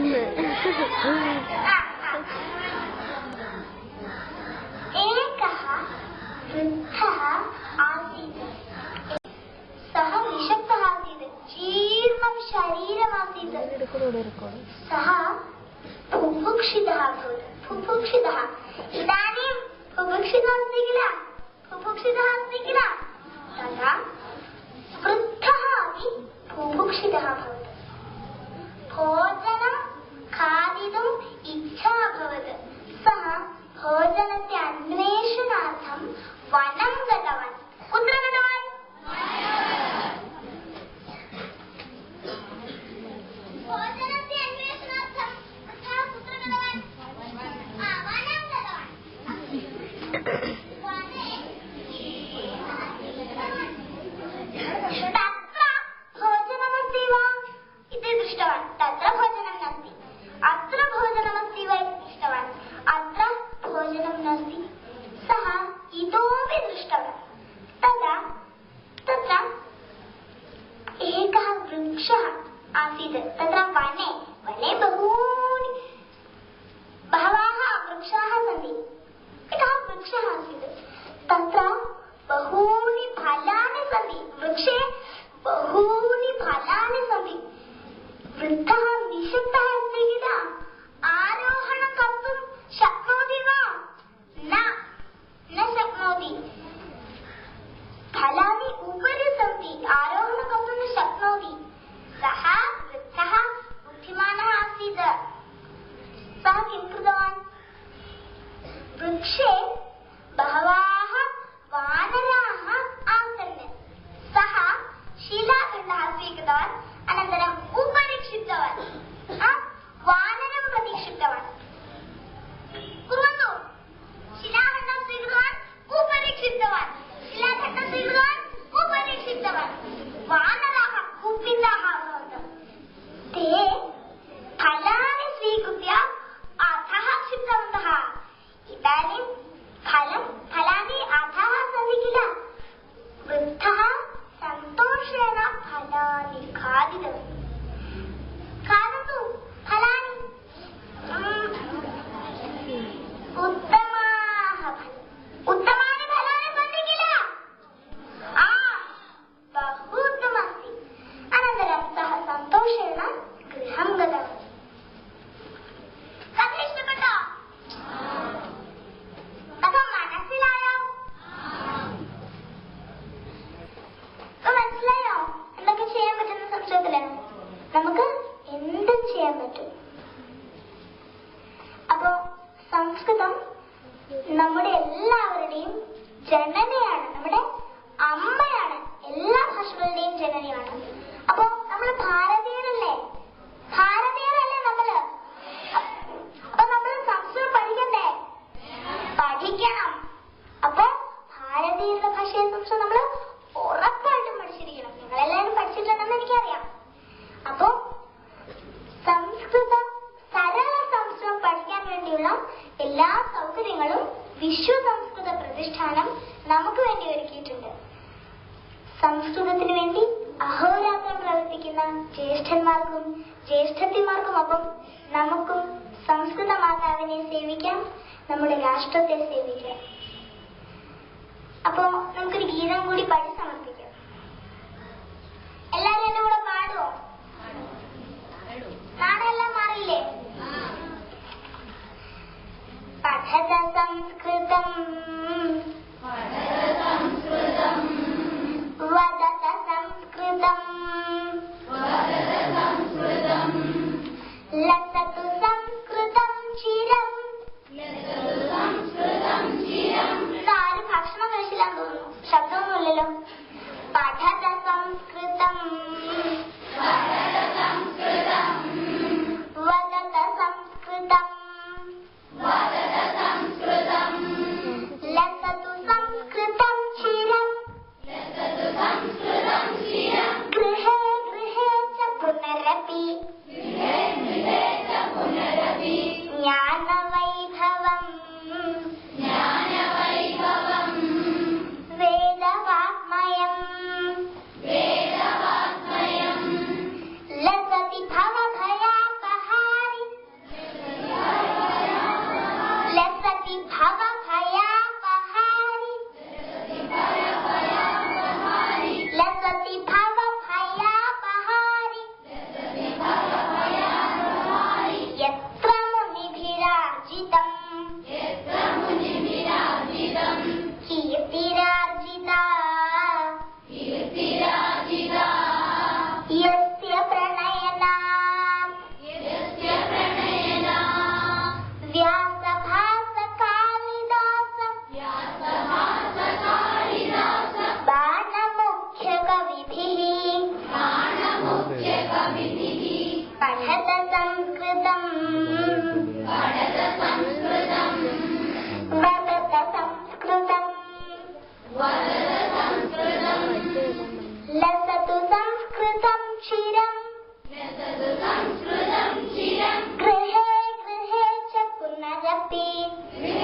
एकः वृद्धः आसीत्। सः निशक्तः आसीत्, जीर्णं शरीरमासीत्। सः बुभुक्षितः अभवत्। बुभुक्षितः इदानीं बुभुक्षितः अस्ति किल, बुभुक्षितः अस्ति किल, तथा वृद्धः अपि बुभुक्षितः अभवत्। भोजनं खादितुम् इच्छा अभवत्। सः भोजनस्य अन्वेषणार्थं वनं गतवान्। कुत्र गतवान्? भोजनस्य अन्वेषणार्थं सः कुत्र गतवान्? वनं गतवान्। वने तत्र भोजनमस्ति वा इति दृष्टवान्। तत्र भोजनं नास्ति। अत्र भोजनमस्ति वा इति दृष्टवान्। अत्र भोजनं नास्ति। सः इतोपि दृष्टवान्। तदा तत्र एकः वृक्षः आसीत्। तत्र वने बहवः वृक्षाः सन्ति। एकः वृक्षः आसीत्। तत्र बहूनि फलानि सन्ति। वृक्षे बहूनि फलानि सन्ति। वृद्धः निशक्तः अस्ति किल, आरोहणं कर्तुं शक्नोति वा? न शक्नोति। फलानि उपरि सन्ति, आरोहणं कर्तुं न शक्नोति। सः वृद्धः बुद्धिमानः आसीत्। सः किं कृतवान्? वृक्षे बहवः वानराः आसन्। सः शिलाखण्डः स्वीकृतवान्, अनन्तरम् उपरि क्षिप्तवान्। वानरं प्रति क्षिप्तवान्। कुर्वन्तु। शिलाखण्डं स्वीकृतवान्, उपरि क्षिप्तवान्। शिलाखण्डं स्वीकृतवान्, उपरि क्षिप्तवान्। वानराः कुपिताः अभवन्। ते फलानि स्वीकृत्य अधः क्षिप्तवन्तः। इदानीं फलानि अधः सन्ति किल। वृद्धः सन्तोषेण फलानि खादितवान्। खादतु फलानि, उत्तमानि फलानि सन्ति किल। बहु उत्तममस्ति। अनन्तरं सः सन्तोषेण गृहं गतवान्। कथं इष्टപ്പെട്ടോ? कथं മനസ്സിലായോ? മനസ്സിലായോ എന്തൊക്കെ ചെയ്യാൻ പറ്റുന്ന സംശയത്തിലാണ്? നമുക്ക് എന്തും ചെയ്യാൻ പറ്റും. അപ്പോ സംസ്കൃതം നമ്മുടെ എല്ലാവരുടെയും ജനനയാണ്, നമ്മുടെ അമ്മയാണ്, എല്ലാ ഭാഷകളുടെയും ജനനയാണ്. അപ്പോ നമ്മൾ ഭാരതീയരല്ലേ നമ്മള്. അപ്പൊ നമ്മൾ സംസ്കൃതം പഠിക്കണ്ടേ? പഠിക്കണം. അപ്പൊ ഭാരതീയരുടെ ഭാഷയെ സംസ്കൃതം നമ്മൾ ഉറപ്പായിട്ടും പഠിച്ചിരിക്കണം. നിങ്ങളെല്ലാവരും പഠിച്ചിട്ടുണ്ടെന്ന് എനിക്കറിയാം. അപ്പോ സരള സംസ്കൃതം പഠിക്കാൻ വേണ്ടിയുള്ള എല്ലാ സൗകര്യങ്ങളും വിശ്വ സംസ്കൃത പ്രതിഷ്ഠാനം നമുക്ക് വേണ്ടി ഒരുക്കിയിട്ടുണ്ട്. സംസ്കൃതത്തിന് വേണ്ടി അഹോരാത്രം പ്രവർത്തിക്കുന്ന ജ്യേഷ്ഠന്മാർക്കും ജ്യേഷ്ഠത്തിമാർക്കുമൊപ്പം നമുക്കും സംസ്കൃത മാതാവിനെ സേവിക്കാം, നമ്മുടെ രാഷ്ട്രത്തെ സേവിക്കാം. അപ്പോ നമുക്കൊരു ഗീതം കൂടി പാടി സമർപ്പിക്കാം. എല്ലാവരും എന്റെ കൂടെ പാടുവോ? നാടെല്ലാം മാറിയില്ലേ? പഠത സംസ്കൃതം വദത സംസ്കൃതം ലസതു സംസ്കൃതം ചിരം. ആരും ഭക്ഷണം കഴിച്ചില്ലാന്ന് തോന്നുന്നു, ശബ്ദമൊന്നുമില്ലല്ലോ. പഠത സംസ്കൃതം വദത സംസ്കൃതം ലസതു സംസ്കൃതം ചിരം. ഗൃഹേ ഗൃഹേ ച പുനരപി ജ്ഞാനവൈഭവം വേദവാഗ്മയം क्षीरम् गृहे गृहे च पुनरपि